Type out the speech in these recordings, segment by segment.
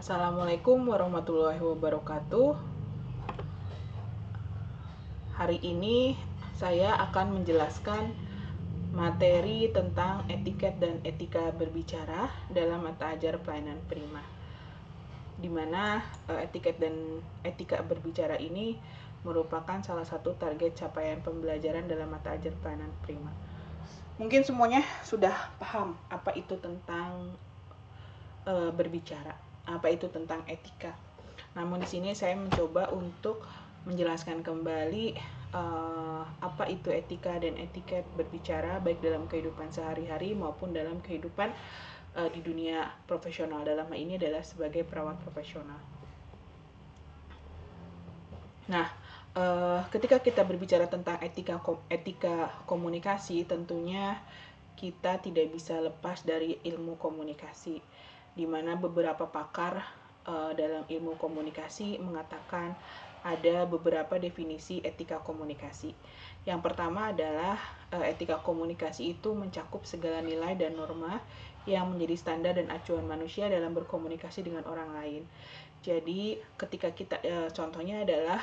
Assalamualaikum warahmatullahi wabarakatuh. Hari ini saya akan menjelaskan materi tentang etiket dan etika berbicara dalam mata ajar pelayanan prima, di mana etiket dan etika berbicara ini merupakan salah satu target capaian pembelajaran dalam mata ajar pelayanan prima. Mungkin semuanya sudah paham apa itu tentang berbicara, apa itu tentang etika. Namun di sini saya mencoba untuk menjelaskan kembali apa itu etika dan etiket berbicara baik dalam kehidupan sehari-hari maupun dalam kehidupan di dunia profesional. Dalam hal ini adalah sebagai perawat profesional. Nah, ketika kita berbicara tentang etika komunikasi, tentunya kita tidak bisa lepas dari ilmu komunikasi, di mana beberapa pakar dalam ilmu komunikasi mengatakan ada beberapa definisi etika komunikasi. Yang pertama adalah etika komunikasi itu mencakup segala nilai dan norma yang menjadi standar dan acuan manusia dalam berkomunikasi dengan orang lain. Jadi ketika kita contohnya adalah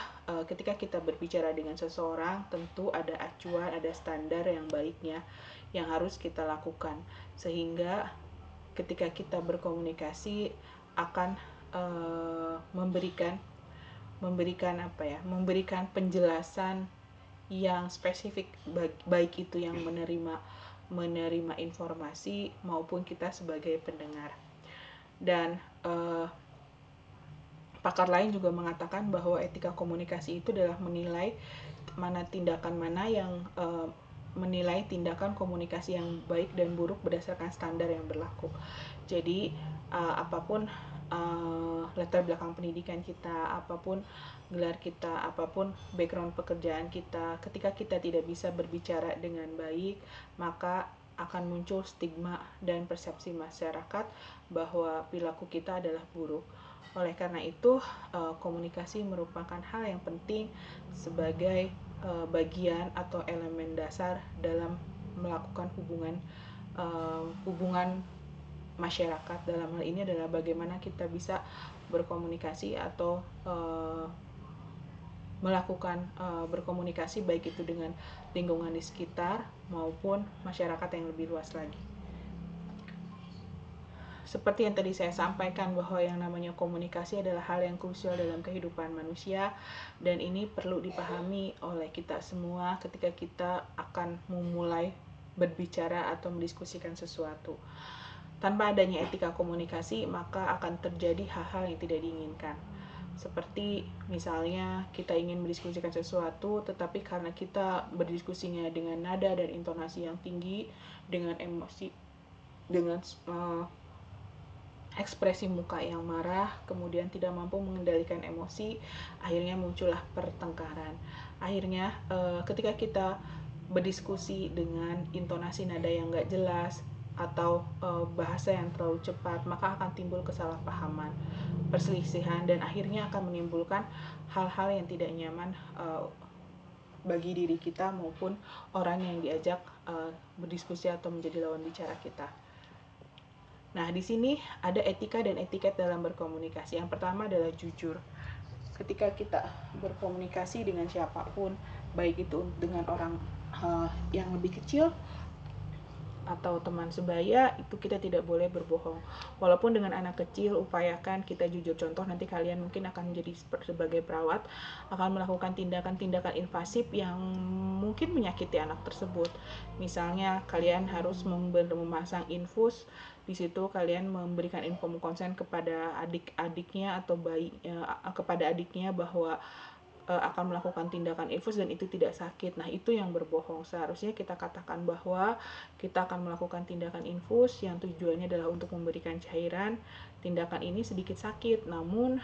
ketika kita berbicara dengan seseorang, tentu ada acuan, ada standar yang baiknya yang harus kita lakukan, sehingga ketika kita berkomunikasi akan memberikan penjelasan yang spesifik, baik itu yang menerima informasi maupun kita sebagai pendengar. Dan pakar lain juga mengatakan bahwa etika komunikasi itu adalah menilai tindakan mana yang menilai tindakan komunikasi yang baik dan buruk berdasarkan standar yang berlaku. Jadi apapun latar belakang pendidikan kita, apapun gelar kita, apapun background pekerjaan kita, ketika kita tidak bisa berbicara dengan baik, maka akan muncul stigma dan persepsi masyarakat bahwa perilaku kita adalah buruk. Oleh karena itu, komunikasi merupakan hal yang penting sebagai bagian atau elemen dasar dalam melakukan hubungan masyarakat. Dalam hal ini adalah bagaimana kita bisa berkomunikasi atau melakukan berkomunikasi baik itu dengan lingkungan di sekitar maupun masyarakat yang lebih luas lagi. Seperti yang tadi saya sampaikan bahwa yang namanya komunikasi adalah hal yang krusial dalam kehidupan manusia, dan ini perlu dipahami oleh kita semua ketika kita akan memulai berbicara atau mendiskusikan sesuatu. Tanpa adanya etika komunikasi, maka akan terjadi hal-hal yang tidak diinginkan. Seperti misalnya kita ingin mendiskusikan sesuatu, tetapi karena kita berdiskusinya dengan nada dan intonasi yang tinggi, dengan emosi, dengan ekspresi muka yang marah, kemudian tidak mampu mengendalikan emosi, akhirnya muncullah pertengkaran. Akhirnya ketika kita berdiskusi dengan intonasi nada yang gak jelas atau bahasa yang terlalu cepat, maka akan timbul kesalahpahaman, perselisihan, dan akhirnya akan menimbulkan hal-hal yang tidak nyaman bagi diri kita maupun orang yang diajak berdiskusi atau menjadi lawan bicara kita. Nah, di sini ada etika dan etiket dalam berkomunikasi. Yang pertama adalah jujur. Ketika kita berkomunikasi dengan siapapun, baik itu dengan orang yang lebih kecil atau teman sebaya, itu kita tidak boleh berbohong. Walaupun dengan anak kecil, upayakan kita jujur. Contoh, nanti kalian mungkin akan menjadi sebagai perawat, akan melakukan tindakan-tindakan invasif yang mungkin menyakiti anak tersebut. Misalnya kalian harus memasang infus, di situ kalian memberikan info konsen kepada adik-adiknya atau kepada adiknya bahwa akan melakukan tindakan infus dan itu tidak sakit. Nah, itu yang berbohong. Seharusnya kita katakan bahwa kita akan melakukan tindakan infus yang tujuannya adalah untuk memberikan cairan. Tindakan ini sedikit sakit, namun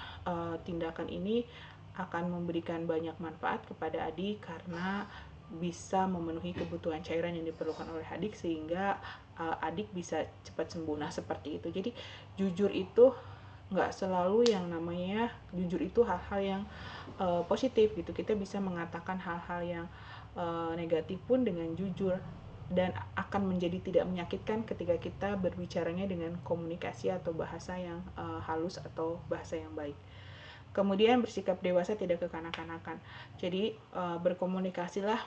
tindakan ini akan memberikan banyak manfaat kepada adik karena bisa memenuhi kebutuhan cairan yang diperlukan oleh adik sehingga adik bisa cepat sembuh. Nah, seperti itu. Jadi jujur itu nggak selalu yang namanya jujur itu hal-hal yang positif gitu. Kita bisa mengatakan hal-hal yang negatif pun dengan jujur. dan akan menjadi tidak menyakitkan ketika kita berbicaranya dengan komunikasi atau bahasa yang halus atau bahasa yang baik. Kemudian bersikap dewasa, tidak kekanak-kanakan. Jadi berkomunikasilah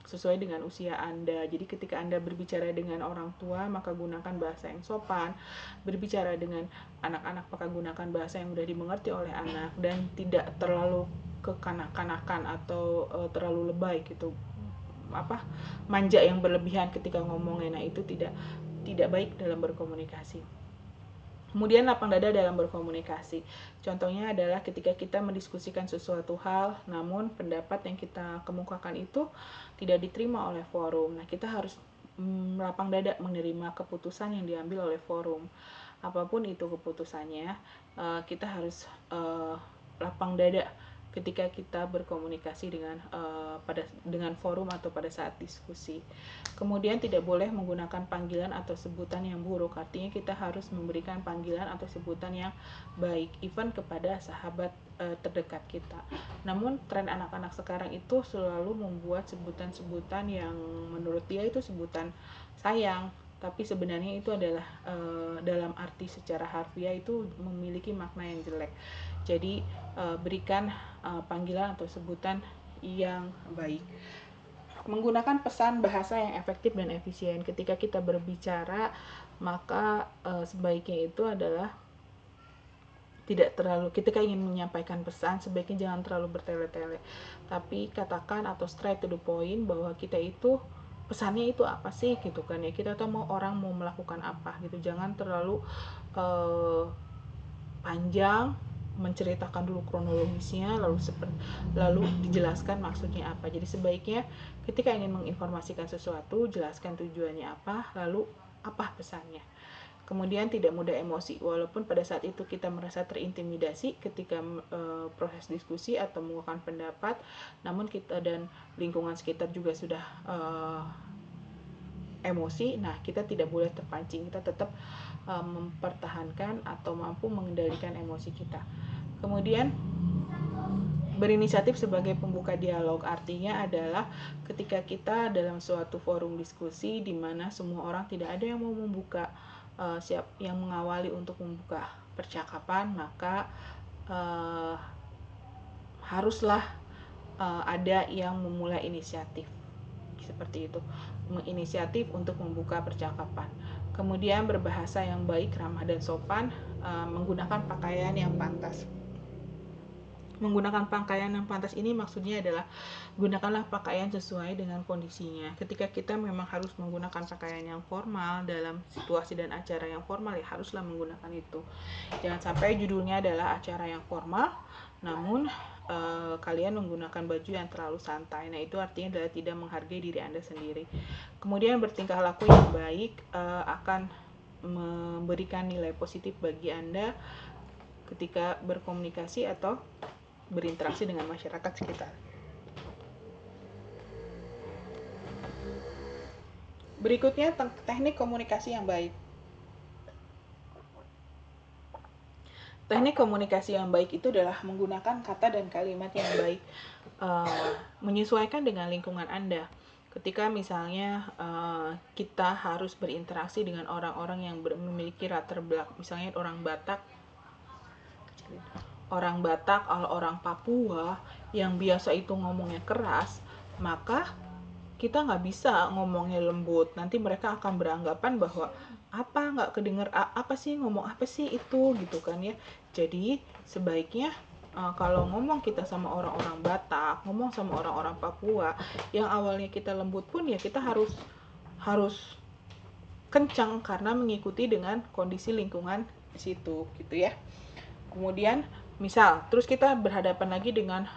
sesuai dengan usia Anda. Jadi ketika Anda berbicara dengan orang tua, maka gunakan bahasa yang sopan. Berbicara dengan anak-anak, maka gunakan bahasa yang mudah dimengerti oleh anak dan tidak terlalu kekanak-kanakan atau terlalu lebay gitu. Manja yang berlebihan ketika ngomongnya. Nah, itu tidak baik dalam berkomunikasi. Kemudian lapang dada dalam berkomunikasi. Contohnya adalah ketika kita mendiskusikan sesuatu hal, namun pendapat yang kita kemukakan itu tidak diterima oleh forum. Nah, kita harus lapang dada menerima keputusan yang diambil oleh forum. Apapun itu keputusannya, kita harus lapang dada ketika kita berkomunikasi dengan forum atau pada saat diskusi. Kemudian tidak boleh menggunakan panggilan atau sebutan yang buruk. Artinya kita harus memberikan panggilan atau sebutan yang baik, even kepada sahabat terdekat kita. Namun tren anak-anak sekarang itu selalu membuat sebutan-sebutan yang menurut dia itu sebutan sayang, tapi sebenarnya itu adalah dalam arti secara harfiah itu memiliki makna yang jelek. Jadi berikan panggilan atau sebutan yang baik. Menggunakan pesan bahasa yang efektif dan efisien. Ketika kita berbicara, maka sebaiknya itu adalah tidak terlalu, ketika ingin menyampaikan pesan, sebaiknya jangan terlalu bertele-tele, tapi katakan atau straight to the point bahwa kita itu pesannya itu apa sih gitu kan ya, kita tahu orang mau melakukan apa gitu. Jangan terlalu panjang menceritakan dulu kronologisnya lalu dijelaskan maksudnya apa. Jadi sebaiknya ketika ingin menginformasikan sesuatu, jelaskan tujuannya apa, lalu apa pesannya. Kemudian tidak mudah emosi, walaupun pada saat itu kita merasa terintimidasi ketika proses diskusi atau mengemukakan pendapat, namun kita dan lingkungan sekitar juga sudah emosi. Nah, kita tidak boleh terpancing, kita tetap mempertahankan atau mampu mengendalikan emosi kita. Kemudian berinisiatif sebagai pembuka dialog, artinya adalah ketika kita dalam suatu forum diskusi di mana semua orang tidak ada yang mau membuka, yang mengawali untuk membuka percakapan, maka haruslah ada yang memulai inisiatif seperti itu, menginisiatif untuk membuka percakapan. Kemudian berbahasa yang baik, ramah dan sopan, menggunakan pakaian yang pantas. Menggunakan pakaian yang pantas ini maksudnya adalah gunakanlah pakaian sesuai dengan kondisinya. Ketika kita memang harus menggunakan pakaian yang formal dalam situasi dan acara yang formal, ya haruslah menggunakan itu. Jangan sampai judulnya adalah acara yang formal, namun kalian menggunakan baju yang terlalu santai. Nah, itu artinya adalah tidak menghargai diri Anda sendiri. Kemudian bertingkah laku yang baik akan memberikan nilai positif bagi Anda ketika berkomunikasi atau berinteraksi dengan masyarakat sekitar. Berikutnya teknik komunikasi yang baik. Teknik komunikasi yang baik itu adalah menggunakan kata dan kalimat yang baik, menyesuaikan dengan lingkungan Anda. Ketika misalnya kita harus berinteraksi dengan orang-orang yang memiliki latar belakang, misalnya orang Batak, orang Papua yang biasa itu ngomongnya keras, maka kita nggak bisa ngomongnya lembut. Nanti mereka akan beranggapan bahwa nggak kedenger apa sih, ngomong apa sih itu gitu kan ya. Jadi sebaiknya kalau ngomong kita sama orang-orang Batak, ngomong sama orang-orang Papua yang awalnya kita lembut pun ya kita harus kencang karena mengikuti dengan kondisi lingkungan di situ gitu ya. Kemudian misal, terus kita berhadapan lagi dengan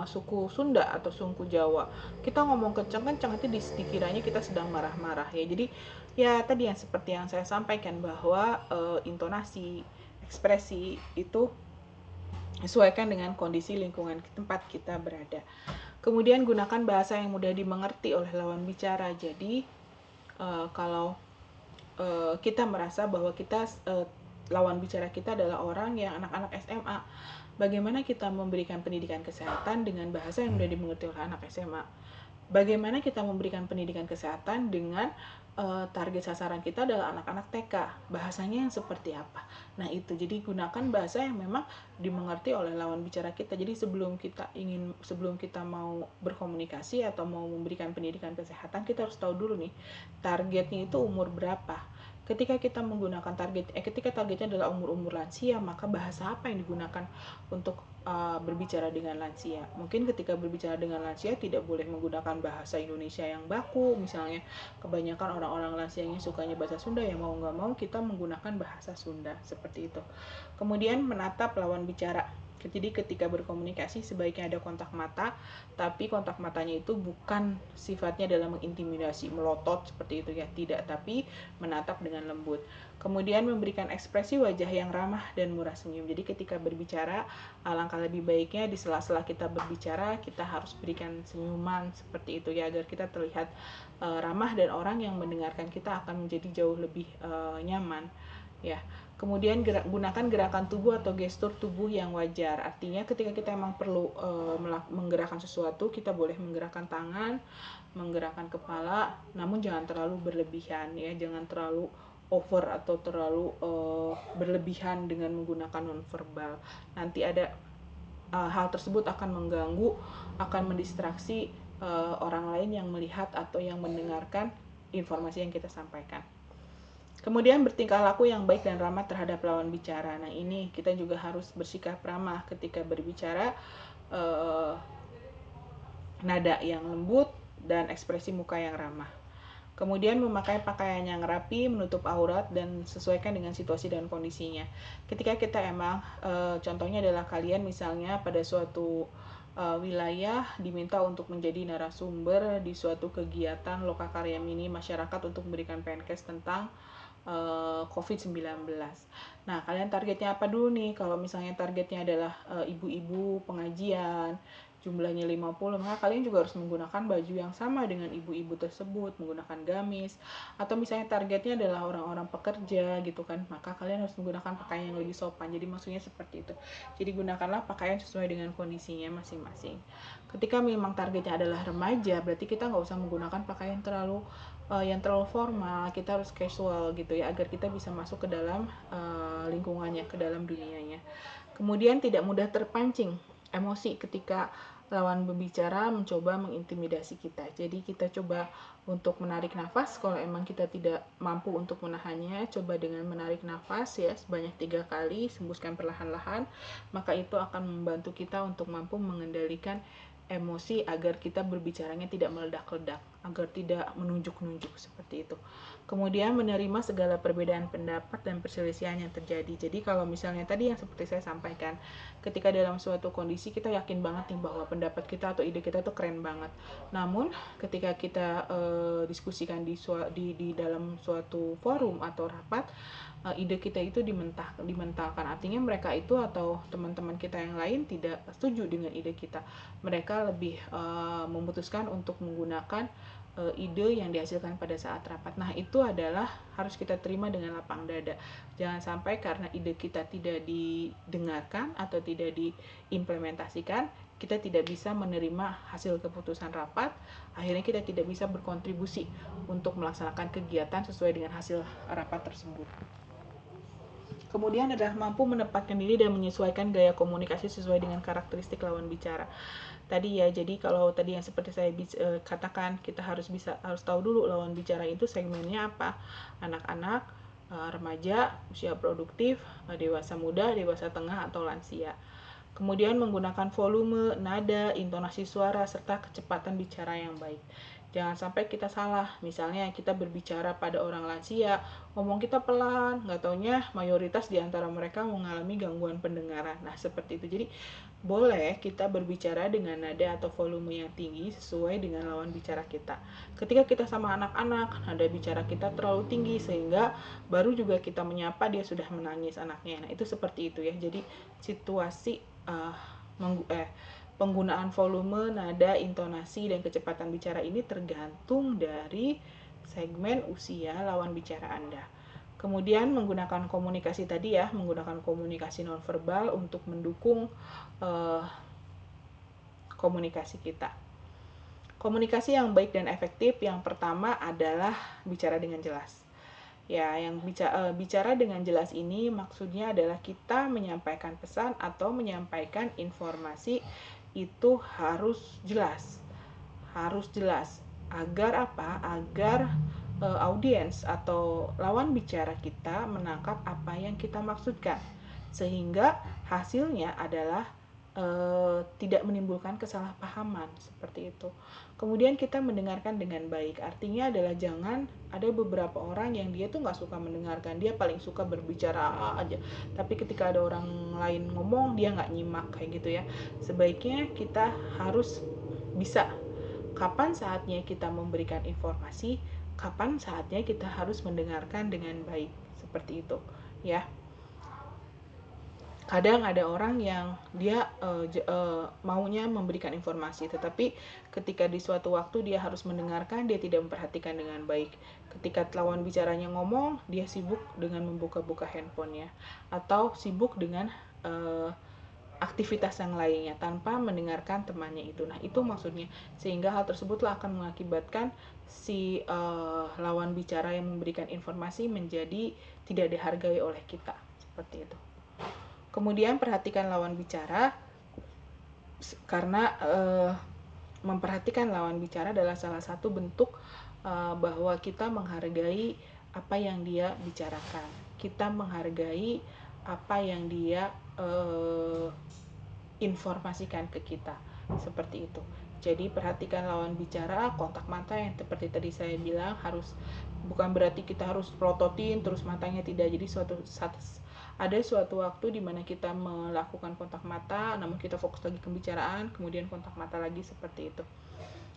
suku Sunda atau suku Jawa. Kita ngomong kencang-kencang, nanti dikiranya kita sedang marah-marah ya. Jadi ya tadi yang seperti yang saya sampaikan bahwa intonasi, ekspresi itu sesuaikan dengan kondisi lingkungan tempat kita berada. Kemudian gunakan bahasa yang mudah dimengerti oleh lawan bicara. Jadi kalau kita merasa bahwa kita lawan bicara kita adalah orang yang anak-anak SMA, bagaimana kita memberikan pendidikan kesehatan dengan bahasa yang mudah dimengerti oleh anak SMA. bagaimana kita memberikan pendidikan kesehatan dengan target sasaran kita adalah anak-anak TK. Bahasanya yang seperti apa? Nah, itu. Jadi gunakan bahasa yang memang dimengerti oleh lawan bicara kita. Jadi sebelum kita mau berkomunikasi atau mau memberikan pendidikan kesehatan, kita harus tahu dulu nih targetnya itu umur berapa. Ketika targetnya adalah umur lansia, maka bahasa apa yang digunakan untuk berbicara dengan lansia? Mungkin ketika berbicara dengan lansia tidak boleh menggunakan bahasa Indonesia yang baku. Misalnya kebanyakan orang-orang lansianya sukanya bahasa Sunda, ya mau nggak mau kita menggunakan bahasa Sunda, seperti itu. Kemudian menatap lawan bicara. Jadi ketika berkomunikasi sebaiknya ada kontak mata, tapi kontak matanya itu bukan sifatnya dalam mengintimidasi, melotot seperti itu ya, tidak, tapi menatap dengan lembut. Kemudian memberikan ekspresi wajah yang ramah dan murah senyum. Jadi ketika berbicara, alangkah lebih baiknya di sela-sela kita berbicara, kita harus berikan senyuman seperti itu ya, agar kita terlihat ramah dan orang yang mendengarkan kita akan menjadi jauh lebih nyaman ya. Kemudian gunakan gerakan tubuh atau gestur tubuh yang wajar. Artinya ketika kita emang perlu menggerakkan sesuatu, kita boleh menggerakkan tangan, menggerakkan kepala, namun jangan terlalu berlebihan ya, jangan terlalu over atau terlalu berlebihan dengan menggunakan nonverbal. Nanti ada hal tersebut akan mengganggu, akan mendistraksi orang lain yang melihat atau yang mendengarkan informasi yang kita sampaikan. Kemudian bertingkah laku yang baik dan ramah terhadap lawan bicara. Nah, ini kita juga harus bersikap ramah ketika berbicara, nada yang lembut dan ekspresi muka yang ramah. Kemudian memakai pakaian yang rapi, menutup aurat dan sesuaikan dengan situasi dan kondisinya. Ketika kita emang contohnya adalah kalian misalnya pada suatu wilayah diminta untuk menjadi narasumber di suatu kegiatan lokakarya mini masyarakat untuk memberikan penkes tentang COVID-19. Nah, kalian targetnya apa dulu nih? Kalau misalnya targetnya adalah ibu-ibu pengajian, jumlahnya 50, maka kalian juga harus menggunakan baju yang sama dengan ibu-ibu tersebut, menggunakan gamis. Atau misalnya targetnya adalah orang-orang pekerja gitu kan, maka kalian harus menggunakan pakaian yang lebih sopan. Jadi maksudnya seperti itu. Jadi gunakanlah pakaian sesuai dengan kondisinya masing-masing. Ketika memang targetnya adalah remaja, berarti kita nggak usah menggunakan pakaian yang terlalu formal, kita harus casual gitu ya, agar kita bisa masuk ke dalam lingkungannya, ke dalam dunianya. Kemudian tidak mudah terpancing emosi ketika lawan berbicara mencoba mengintimidasi kita. Jadi kita coba untuk menarik nafas. Kalau emang kita tidak mampu untuk menahannya, coba dengan menarik nafas ya sebanyak 3 kali, hembuskan perlahan-lahan. Maka itu akan membantu kita untuk mampu mengendalikan emosi agar kita berbicaranya tidak meledak-ledak, agar tidak menunjuk-nunjuk seperti itu. Kemudian menerima segala perbedaan pendapat dan perselisihan yang terjadi. Jadi kalau misalnya tadi yang seperti saya sampaikan, ketika dalam suatu kondisi kita yakin banget nih bahwa pendapat kita atau ide kita tuh keren banget. Namun ketika kita diskusikan di dalam suatu forum atau rapat, ide kita itu dimentalkan. Artinya mereka itu atau teman-teman kita yang lain tidak setuju dengan ide kita. Mereka lebih memutuskan untuk menggunakan ide yang dihasilkan pada saat rapat. Nah, itu adalah harus kita terima dengan lapang dada. Jangan sampai karena ide kita tidak didengarkan atau tidak diimplementasikan, kita tidak bisa menerima hasil keputusan rapat. Akhirnya kita tidak bisa berkontribusi untuk melaksanakan kegiatan sesuai dengan hasil rapat tersebut. Kemudian adalah mampu menempatkan diri dan menyesuaikan gaya komunikasi sesuai dengan karakteristik lawan bicara. Tadi ya, jadi kalau tadi yang seperti saya katakan, kita harus tahu dulu lawan bicara itu segmennya apa. Anak-anak, remaja, usia produktif, dewasa muda, dewasa tengah atau lansia. Kemudian menggunakan volume, nada, intonasi suara serta kecepatan bicara yang baik. Jangan sampai kita salah. Misalnya kita berbicara pada orang lansia, ngomong kita pelan, nggak taunya mayoritas di antara mereka mengalami gangguan pendengaran. Nah, seperti itu. Jadi boleh kita berbicara dengan nada atau volume yang tinggi sesuai dengan lawan bicara kita. Ketika kita sama anak-anak, nada bicara kita terlalu tinggi sehingga baru juga kita menyapa dia sudah menangis anaknya. Nah, itu seperti itu ya. Jadi situasi penggunaan volume, nada, intonasi, dan kecepatan bicara ini tergantung dari segmen usia lawan bicara Anda. Kemudian menggunakan komunikasi tadi ya, menggunakan komunikasi nonverbal untuk mendukung komunikasi kita. Komunikasi yang baik dan efektif yang pertama adalah bicara dengan jelas. Ya, yang bicara dengan jelas ini maksudnya adalah kita menyampaikan pesan atau menyampaikan informasi itu harus jelas. Harus jelas. Agar apa? Agar audiens atau lawan bicara kita menangkap apa yang kita maksudkan. Sehingga hasilnya adalah tidak menimbulkan kesalahpahaman seperti itu. Kemudian kita mendengarkan dengan baik, artinya adalah jangan ada beberapa orang yang dia tuh nggak suka mendengarkan, dia paling suka berbicara aja, tapi ketika ada orang lain ngomong dia nggak nyimak kayak gitu ya. Sebaiknya kita harus bisa kapan saatnya kita memberikan informasi, kapan saatnya kita harus mendengarkan dengan baik seperti itu ya. Kadang ada orang yang dia maunya memberikan informasi, tetapi ketika di suatu waktu dia harus mendengarkan, dia tidak memperhatikan dengan baik. Ketika lawan bicaranya ngomong, dia sibuk dengan membuka-buka handphonenya atau sibuk dengan aktivitas yang lainnya tanpa mendengarkan temannya itu. Nah, itu maksudnya. Sehingga hal tersebutlah akan mengakibatkan si lawan bicara yang memberikan informasi menjadi tidak dihargai oleh kita. Seperti itu. Kemudian perhatikan lawan bicara, karena memperhatikan lawan bicara adalah salah satu bentuk bahwa kita menghargai apa yang dia bicarakan. Kita menghargai apa yang dia informasikan ke kita. Seperti itu. Jadi perhatikan lawan bicara, kontak mata yang seperti tadi saya bilang harus, bukan berarti kita harus pelototin terus matanya, tidak. Jadi ada suatu waktu di mana kita melakukan kontak mata, namun kita fokus lagi ke pembicaraan, kemudian kontak mata lagi, seperti itu.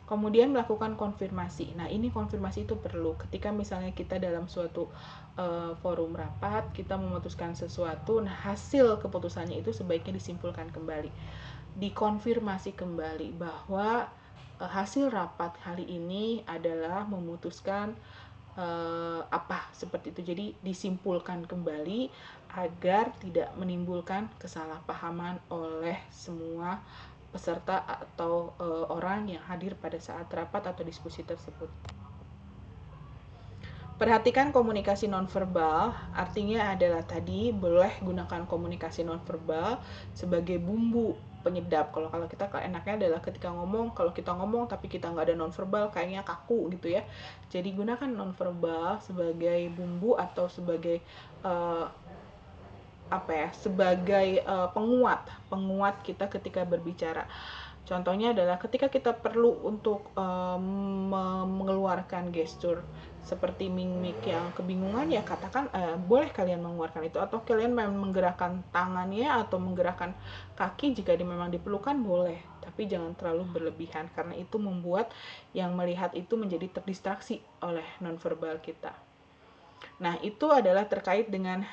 Kemudian melakukan konfirmasi. Nah, ini konfirmasi itu perlu ketika misalnya kita dalam suatu forum rapat, kita memutuskan sesuatu, nah hasil keputusannya itu sebaiknya disimpulkan kembali, dikonfirmasi kembali bahwa hasil rapat kali ini adalah memutuskan apa, seperti itu. Jadi disimpulkan kembali agar tidak menimbulkan kesalahpahaman oleh semua peserta atau orang yang hadir pada saat rapat atau diskusi tersebut. Perhatikan komunikasi nonverbal, artinya adalah tadi boleh gunakan komunikasi nonverbal sebagai bumbu penyedap. Kalau kita enaknya adalah ketika ngomong, kalau kita ngomong tapi kita nggak ada nonverbal kayaknya kaku gitu ya. Jadi gunakan nonverbal sebagai bumbu atau sebagai sebagai penguat kita ketika berbicara. Contohnya adalah ketika kita perlu untuk mengeluarkan gestur seperti mimik yang kebingungan, ya katakan boleh kalian mengeluarkan itu, atau kalian menggerakkan tangannya atau menggerakkan kaki jika memang diperlukan, boleh, tapi jangan terlalu berlebihan karena itu membuat yang melihat itu menjadi terdistraksi oleh nonverbal kita. Nah, itu adalah terkait dengan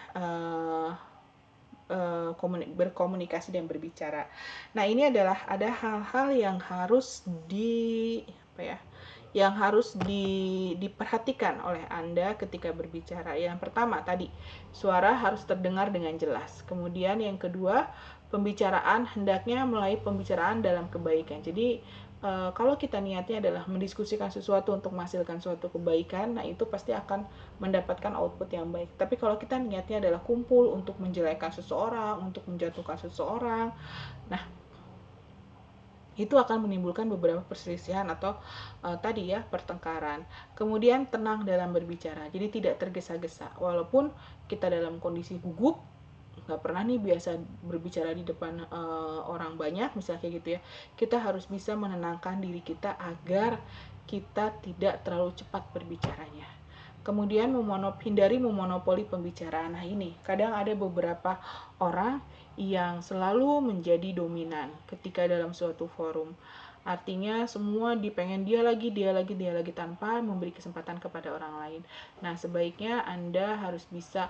berkomunikasi dan berbicara. Nah, ini adalah ada hal-hal yang harus diperhatikan oleh Anda ketika berbicara. Yang pertama tadi, suara harus terdengar dengan jelas. Kemudian yang kedua, pembicaraan hendaknya mulai pembicaraan dalam kebaikan. Jadi kalau kita niatnya adalah mendiskusikan sesuatu untuk menghasilkan suatu kebaikan, nah itu pasti akan mendapatkan output yang baik. Tapi kalau kita niatnya adalah kumpul untuk menjelekkan seseorang, untuk menjatuhkan seseorang, nah itu akan menimbulkan beberapa perselisihan atau tadi ya, pertengkaran. Kemudian tenang dalam berbicara, jadi tidak tergesa-gesa. Walaupun kita dalam kondisi gugup, nggak pernah nih biasa berbicara di depan orang banyak, misalnya kayak gitu ya, kita harus bisa menenangkan diri kita agar kita tidak terlalu cepat berbicaranya. Kemudian hindari memonopoli pembicaraan. Nah, ini kadang ada beberapa orang yang selalu menjadi dominan ketika dalam suatu forum. Artinya semua dipengen dia lagi tanpa memberi kesempatan kepada orang lain. Nah, sebaiknya Anda harus bisa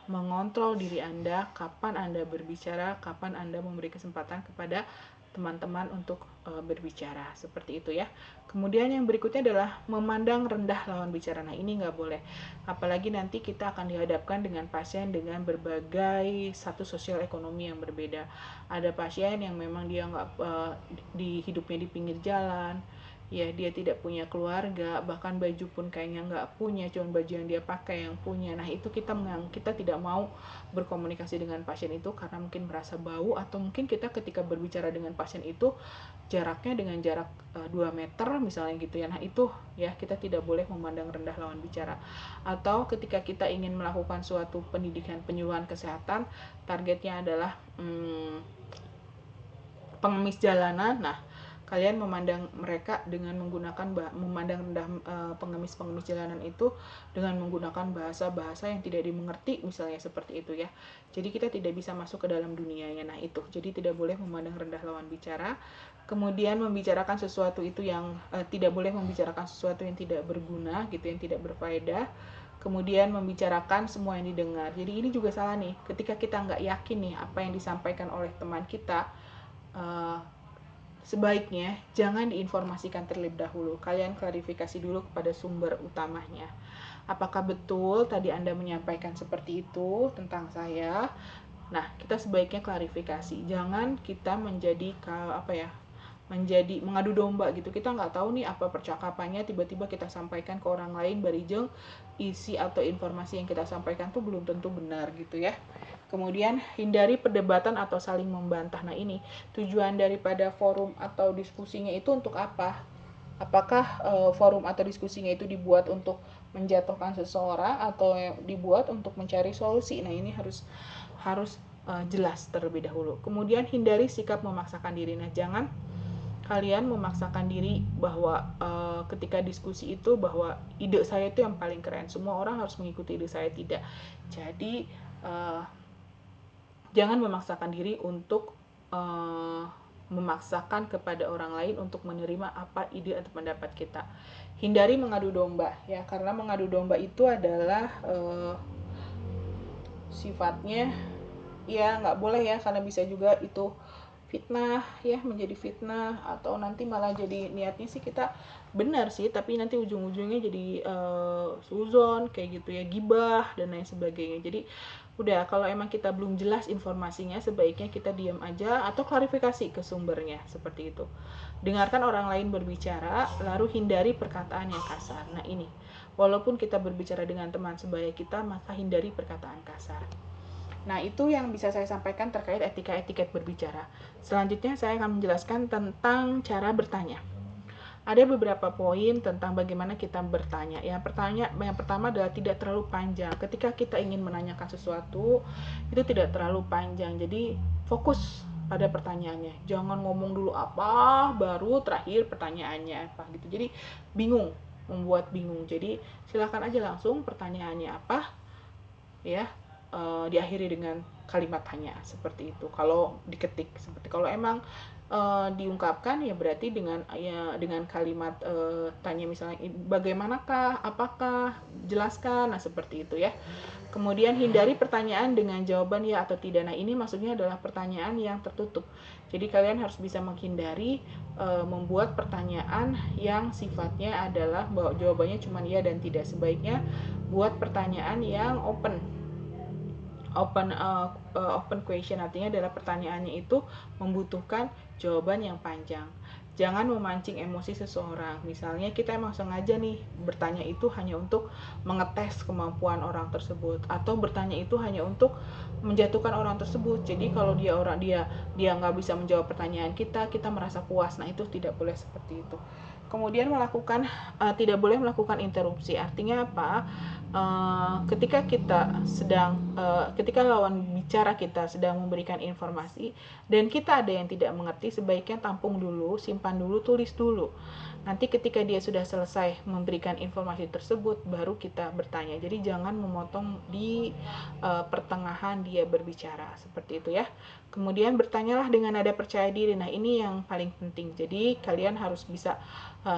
mengontrol diri Anda, kapan Anda berbicara, kapan Anda memberi kesempatan kepada teman-teman untuk berbicara, seperti itu ya. Kemudian yang berikutnya adalah memandang rendah lawan bicara. Nah, ini nggak boleh, apalagi nanti kita akan dihadapkan dengan pasien dengan berbagai status sosial ekonomi yang berbeda. Ada pasien yang memang dia nggak di hidupnya di pinggir jalan, ya dia tidak punya keluarga, bahkan baju pun kayaknya nggak punya, cuma baju yang dia pakai yang punya. Nah itu kita tidak mau berkomunikasi dengan pasien itu karena mungkin merasa bau, atau mungkin kita ketika berbicara dengan pasien itu jaraknya dengan jarak 2 meter misalnya gitu ya. Nah itu ya kita tidak boleh memandang rendah lawan bicara. Atau ketika kita ingin melakukan suatu pendidikan penyuluhan kesehatan, targetnya adalah pengemis jalanan. Nah kalian memandang mereka dengan memandang rendah pengemis-pengemis jalanan itu dengan menggunakan bahasa-bahasa yang tidak dimengerti misalnya seperti itu ya. Jadi kita tidak bisa masuk ke dalam dunianya. Nah itu, jadi tidak boleh memandang rendah lawan bicara. Kemudian membicarakan sesuatu itu yang tidak boleh membicarakan sesuatu yang tidak berguna gitu, yang tidak berfaedah. Kemudian membicarakan semua yang didengar. Jadi ini juga salah nih, ketika kita nggak yakin nih apa yang disampaikan oleh teman kita, sebaiknya jangan diinformasikan terlebih dahulu. Kalian klarifikasi dulu kepada sumber utamanya. Apakah betul tadi Anda menyampaikan seperti itu tentang saya? Nah, kita sebaiknya klarifikasi. Jangan kita menjadi menjadi mengadu domba gitu. Kita nggak tahu nih apa percakapannya, tiba-tiba kita sampaikan ke orang lain, barijeng isi atau informasi yang kita sampaikan tuh belum tentu benar gitu ya. Kemudian hindari perdebatan atau saling membantah. Nah ini tujuan daripada forum atau diskusinya itu untuk apa? Apakah forum atau diskusinya itu dibuat untuk menjatuhkan seseorang atau dibuat untuk mencari solusi? Nah ini harus jelas terlebih dahulu. Kemudian hindari sikap memaksakan diri. Nah jangan kalian memaksakan diri bahwa ketika diskusi itu bahwa ide saya itu yang paling keren, semua orang harus mengikuti ide saya. Tidak. Jadi jangan memaksakan diri untuk memaksakan kepada orang lain untuk menerima apa ide atau pendapat kita. Hindari mengadu domba ya, karena mengadu domba itu adalah sifatnya ya nggak boleh ya, karena bisa juga itu fitnah ya, menjadi fitnah, atau nanti malah jadi niatnya sih kita benar sih tapi nanti ujung-ujungnya jadi suzon kayak gitu ya, gibah dan lain sebagainya. Jadi udah, kalau emang kita belum jelas informasinya sebaiknya kita diam aja atau klarifikasi ke sumbernya seperti itu. Dengarkan orang lain berbicara lalu hindari perkataan yang kasar. Nah ini, walaupun kita berbicara dengan teman sebaya kita, maka hindari perkataan kasar. Nah, itu yang bisa saya sampaikan terkait etika-etiket berbicara. Selanjutnya saya akan menjelaskan tentang cara bertanya. Ada beberapa poin tentang bagaimana kita bertanya. Yang pertama adalah tidak terlalu panjang. Ketika kita ingin menanyakan sesuatu, itu tidak terlalu panjang. Jadi, fokus pada pertanyaannya. Jangan ngomong dulu apa, baru terakhir pertanyaannya apa gitu. Jadi, membuat bingung. Jadi, silakan aja langsung pertanyaannya apa, ya. Diakhiri dengan kalimat tanya seperti itu. Kalau diketik seperti, kalau emang diungkapkan ya berarti dengan kalimat tanya misalnya bagaimanakah, apakah, jelaskan. Nah seperti itu ya. Kemudian hindari pertanyaan dengan jawaban ya atau tidak. Nah ini maksudnya adalah pertanyaan yang tertutup. Jadi kalian harus bisa menghindari membuat pertanyaan yang sifatnya adalah bahwa jawabannya cuma ya dan tidak. Sebaiknya buat pertanyaan yang open question, artinya adalah pertanyaannya itu membutuhkan jawaban yang panjang. Jangan memancing emosi seseorang. Misalnya kita emang sengaja nih bertanya itu hanya untuk mengetes kemampuan orang tersebut, atau bertanya itu hanya untuk menjatuhkan orang tersebut. Jadi kalau dia nggak bisa menjawab pertanyaan kita merasa puas. Nah itu tidak boleh seperti itu. Kemudian tidak boleh melakukan interupsi. Artinya apa? Ketika lawan bicara kita sedang memberikan informasi dan kita ada yang tidak mengerti, sebaiknya tampung dulu, simpan dulu, tulis dulu. Nanti ketika dia sudah selesai memberikan informasi tersebut, baru kita bertanya. Jadi jangan memotong di pertengahan dia berbicara, seperti itu ya. Kemudian bertanyalah dengan nada percaya diri. Nah ini yang paling penting. Jadi kalian harus bisa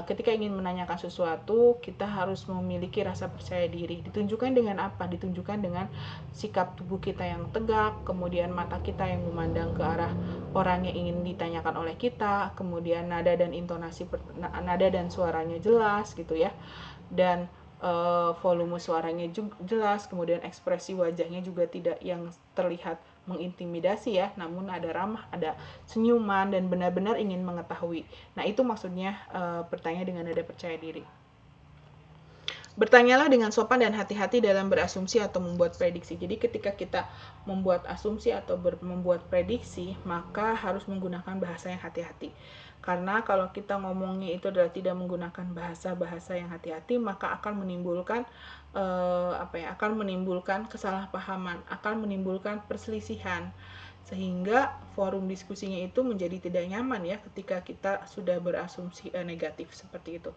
ketika ingin menanyakan sesuatu, kita harus memiliki rasa percaya diri. Ditunjukkan dengan apa? Ditunjukkan dengan sikap tubuh kita yang tegak, kemudian mata kita yang memandang ke arah orang yang ingin ditanyakan oleh kita, kemudian nada dan intonasi, nada dan suaranya jelas gitu ya. Dan volume suaranya jelas, kemudian ekspresi wajahnya juga tidak yang terlihat mengintimidasi ya, namun ada ramah, ada senyuman dan benar-benar ingin mengetahui. Nah, itu maksudnya bertanya dengan nada percaya diri. Bertanyalah dengan sopan dan hati-hati dalam berasumsi atau membuat prediksi. Jadi ketika kita membuat asumsi atau membuat prediksi, maka harus menggunakan bahasa yang hati-hati. Karena kalau kita ngomongnya itu adalah tidak menggunakan bahasa-bahasa yang hati-hati, maka akan menimbulkan akan menimbulkan kesalahpahaman, akan menimbulkan perselisihan, sehingga forum diskusinya itu menjadi tidak nyaman ya ketika kita sudah berasumsi negatif seperti itu.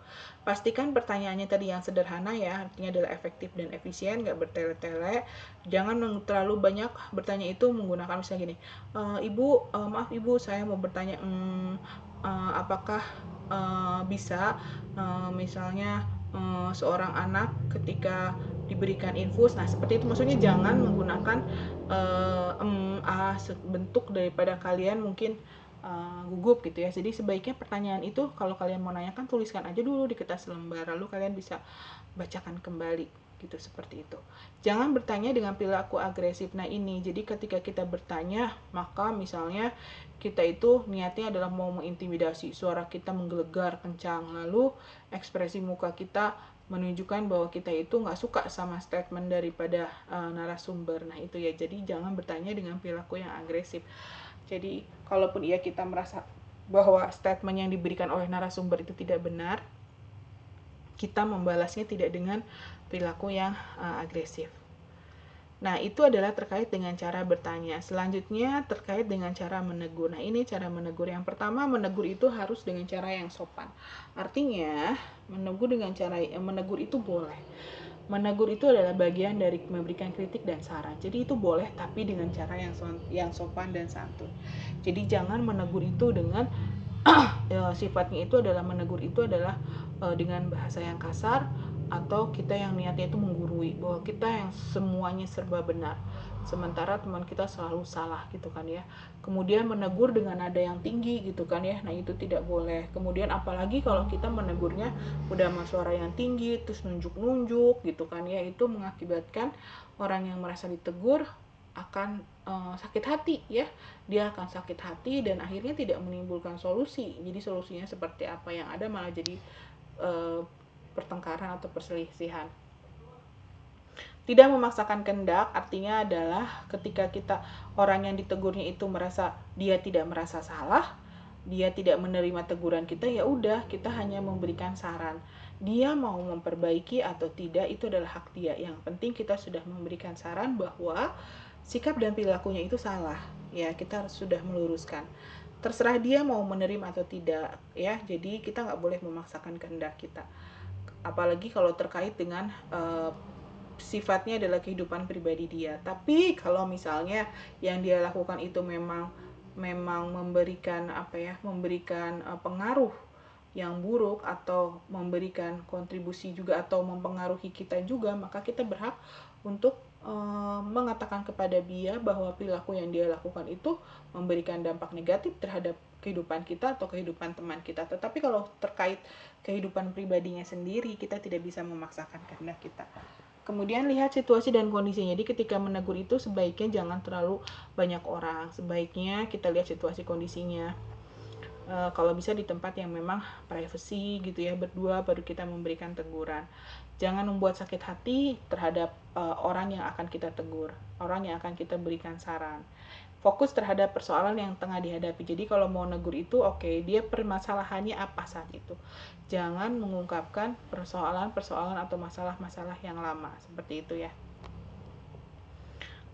Pastikan pertanyaannya tadi yang sederhana ya, artinya adalah efektif dan efisien, nggak bertele-tele. Jangan terlalu banyak bertanya itu menggunakan misalnya gini, ibu, maaf ibu, saya mau bertanya, apakah bisa misalnya seorang anak ketika diberikan infus, nah seperti itu, maksudnya jangan menggunakan bentuk daripada kalian mungkin gugup gitu ya. Jadi sebaiknya pertanyaan itu kalau kalian mau nanyakan, tuliskan aja dulu di kertas lembar, lalu kalian bisa bacakan kembali gitu, seperti itu. Jangan bertanya dengan perilaku agresif. Nah ini, jadi ketika kita bertanya, maka misalnya kita itu niatnya adalah mau mengintimidasi, suara kita menggelegar kencang, lalu ekspresi muka kita menunjukkan bahwa kita itu nggak suka sama statement daripada narasumber. Nah itu ya, jadi jangan bertanya dengan perilaku yang agresif. Jadi kalaupun kita merasa bahwa statement yang diberikan oleh narasumber itu tidak benar, kita membalasnya tidak dengan perilaku yang agresif. Nah, itu adalah terkait dengan cara bertanya. Selanjutnya terkait dengan cara menegur. Nah, ini cara menegur. Yang pertama, menegur itu harus dengan cara yang sopan. Artinya, menegur itu boleh. Menegur itu adalah bagian dari memberikan kritik dan saran. Jadi itu boleh, tapi dengan cara yang sopan dan santun. Jadi jangan menegur itu dengan sifatnya itu adalah menegur itu adalah dengan bahasa yang kasar, atau kita yang niatnya itu menggurui bahwa kita yang semuanya serba benar sementara teman kita selalu salah gitu kan ya. Kemudian menegur dengan nada yang tinggi gitu kan ya. Nah itu tidak boleh. Kemudian apalagi kalau kita menegurnya udah sama suara yang tinggi terus nunjuk-nunjuk gitu kan ya, itu mengakibatkan orang yang merasa ditegur akan sakit hati ya. Dia akan sakit hati dan akhirnya tidak menimbulkan solusi. Jadi solusinya seperti apa, yang ada malah jadi pertengkaran atau perselisihan. Tidak memaksakan kehendak artinya adalah ketika orang yang ditegurnya itu merasa dia tidak merasa salah, dia tidak menerima teguran kita, ya udah kita hanya memberikan saran. Dia mau memperbaiki atau tidak itu adalah hak dia. Yang penting kita sudah memberikan saran bahwa sikap dan perilakunya itu salah. Ya, kita sudah meluruskan. Terserah dia mau menerima atau tidak ya. Jadi kita nggak boleh memaksakan kehendak kita. Apalagi kalau terkait dengan sifatnya adalah kehidupan pribadi dia. Tapi kalau misalnya yang dia lakukan itu memang memberikan pengaruh yang buruk atau memberikan kontribusi juga atau mempengaruhi kita juga, maka kita berhak untuk mengatakan kepada dia bahwa perilaku yang dia lakukan itu memberikan dampak negatif terhadap kehidupan kita atau kehidupan teman kita. Tetapi kalau terkait kehidupan pribadinya sendiri, kita tidak bisa memaksakan kehendak kita. Kemudian lihat situasi dan kondisinya. Jadi ketika menegur itu sebaiknya jangan terlalu banyak orang. Sebaiknya kita lihat situasi kondisinya. Kalau bisa di tempat yang memang privacy gitu ya, berdua baru kita memberikan teguran. Jangan membuat sakit hati terhadap orang yang akan kita tegur, orang yang akan kita berikan saran. Fokus terhadap persoalan yang tengah dihadapi. Jadi kalau mau negur itu oke, dia permasalahannya apa saat itu. Jangan mengungkapkan persoalan-persoalan atau masalah-masalah yang lama, seperti itu ya.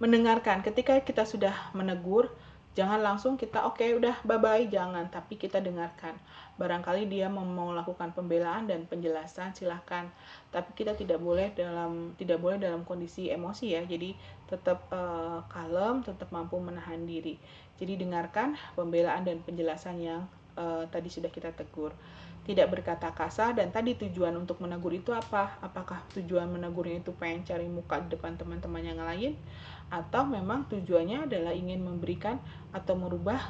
Mendengarkan, ketika kita sudah menegur, jangan langsung kita udah bye-bye, jangan, tapi kita dengarkan. Barangkali dia mau melakukan pembelaan dan penjelasan, silahkan. Tapi kita tidak boleh dalam kondisi emosi ya. Jadi tetap kalem, tetap mampu menahan diri. Jadi dengarkan pembelaan dan penjelasan yang tadi sudah kita tegur. tidak berkata kasar. Dan tadi tujuan untuk menegur itu apa? Apakah tujuan menegurnya itu pengen cari muka di depan teman-teman yang lain, atau memang tujuannya adalah ingin memberikan atau merubah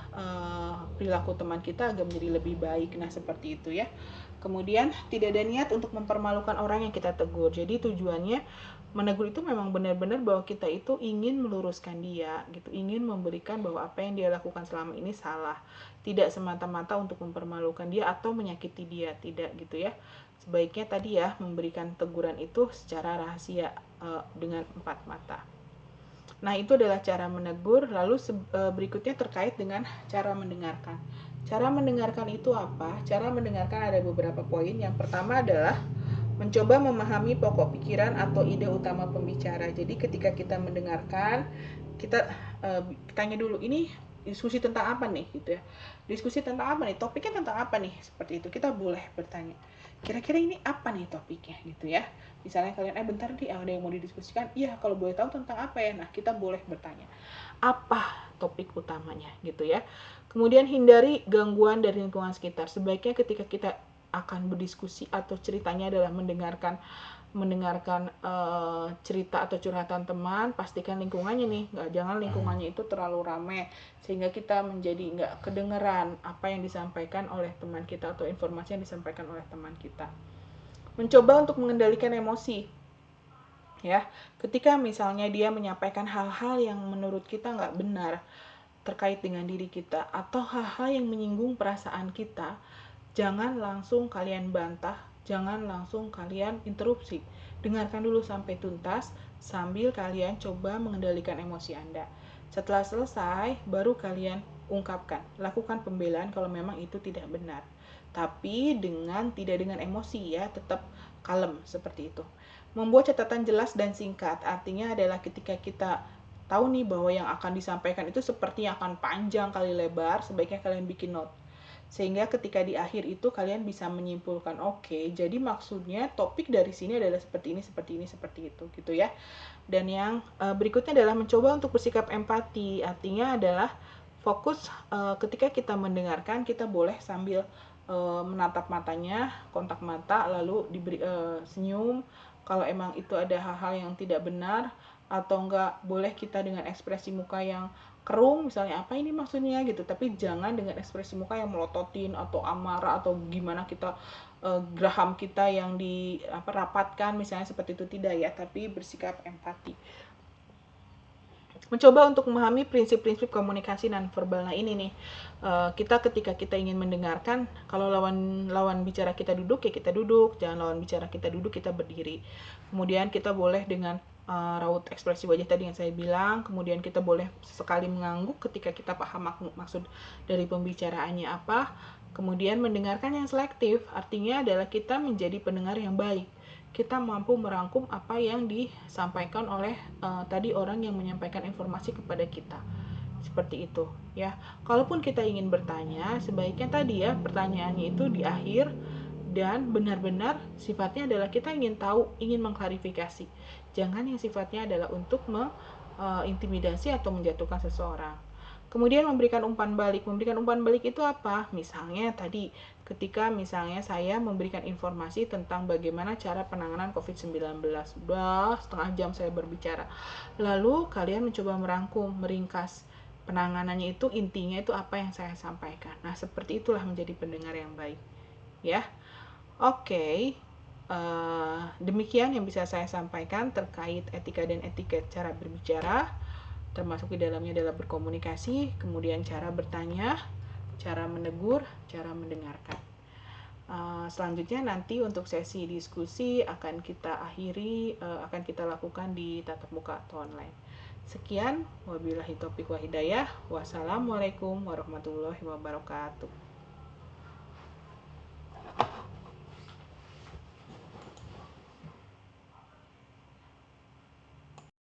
perilaku teman kita agar menjadi lebih baik. Nah, seperti itu ya. Kemudian tidak ada niat untuk mempermalukan orang yang kita tegur. Jadi tujuannya menegur itu memang benar-benar bahwa kita itu ingin meluruskan dia gitu, ingin memberikan bahwa apa yang dia lakukan selama ini salah, tidak semata-mata untuk mempermalukan dia atau menyakiti dia, tidak gitu ya. Sebaiknya tadi ya memberikan teguran itu secara rahasia dengan empat mata. Nah, itu adalah cara menegur. Lalu berikutnya terkait dengan cara mendengarkan. Cara mendengarkan itu apa? Cara mendengarkan ada beberapa poin. Yang pertama adalah mencoba memahami pokok pikiran atau ide utama pembicara. Jadi ketika kita mendengarkan, kita tanya dulu, ini diskusi tentang apa nih gitu ya. Diskusi tentang apa nih? Topiknya tentang apa nih? Seperti itu. Kita boleh bertanya, kira-kira ini apa nih topiknya gitu ya. Misalnya kalian bentar nih, ada yang mau didiskusikan. Iya, kalau boleh tahu tentang apa ya. Nah, kita boleh bertanya, apa topik utamanya gitu ya. Kemudian hindari gangguan dari lingkungan sekitar. Sebaiknya ketika kita akan berdiskusi atau ceritanya adalah mendengarkan cerita atau curhatan teman, pastikan lingkungannya nih, jangan lingkungannya itu terlalu ramai sehingga kita menjadi nggak kedengeran apa yang disampaikan oleh teman kita atau informasi yang disampaikan oleh teman kita. Mencoba untuk mengendalikan emosi ya, ketika misalnya dia menyampaikan hal-hal yang menurut kita nggak benar terkait dengan diri kita atau hal-hal yang menyinggung perasaan kita, jangan langsung kalian bantah, jangan langsung kalian interupsi. Dengarkan dulu sampai tuntas sambil kalian coba mengendalikan emosi Anda. Setelah selesai, baru kalian ungkapkan. Lakukan pembelaan kalau memang itu tidak benar. Tapi tidak dengan emosi ya, tetap kalem seperti itu. Membuat catatan jelas dan singkat, artinya adalah ketika kita tahu nih bahwa yang akan disampaikan itu sepertinya akan panjang kali lebar, sebaiknya kalian bikin note. Sehingga ketika di akhir itu kalian bisa menyimpulkan, oke, jadi maksudnya topik dari sini adalah seperti ini, seperti ini, seperti itu gitu ya. Dan yang berikutnya adalah mencoba untuk bersikap empati. Artinya adalah fokus ketika kita mendengarkan, kita boleh sambil menatap matanya, kontak mata, lalu diberi senyum. Kalau emang itu ada hal-hal yang tidak benar, atau enggak, boleh kita dengan ekspresi muka yang kerung, misalnya apa ini maksudnya gitu, tapi jangan dengan ekspresi muka yang melototin atau amarah atau gimana kita geraham kita yang dirapatkan misalnya, seperti itu tidak ya, tapi bersikap empati. Mencoba untuk memahami prinsip-prinsip komunikasi non verbal. Nah ini nih, kita ketika kita ingin mendengarkan, kalau lawan bicara kita duduk ya kita duduk, jangan lawan bicara kita duduk kita berdiri. Kemudian kita boleh dengan raut ekspresi wajah tadi yang saya bilang, kemudian kita boleh sesekali mengangguk ketika kita paham maksud dari pembicaraannya apa. Kemudian mendengarkan yang selektif, artinya adalah kita menjadi pendengar yang baik. Kita mampu merangkum apa yang disampaikan oleh tadi orang yang menyampaikan informasi kepada kita. Seperti itu ya. Kalaupun kita ingin bertanya, sebaiknya tadi ya pertanyaannya itu di akhir dan benar-benar sifatnya adalah kita ingin tahu, ingin mengklarifikasi. Jangan yang sifatnya adalah untuk mengintimidasi atau menjatuhkan seseorang. Kemudian memberikan umpan balik. Memberikan umpan balik itu apa? Misalnya tadi ketika misalnya saya memberikan informasi tentang bagaimana cara penanganan COVID-19. Udah setengah jam saya berbicara. Lalu kalian mencoba merangkum, meringkas penanganannya itu, intinya itu apa yang saya sampaikan. Nah, seperti itulah menjadi pendengar yang baik. Ya. Oke. Demikian yang bisa saya sampaikan terkait etika dan etiket cara berbicara, termasuk di dalamnya adalah berkomunikasi, kemudian cara bertanya, cara menegur, cara mendengarkan. Selanjutnya nanti untuk sesi diskusi akan kita akhiri, akan kita lakukan di tatap muka atau online. Sekian, wabillahi taufiq wa hidayah. Wassalamualaikum warahmatullahi wabarakatuh.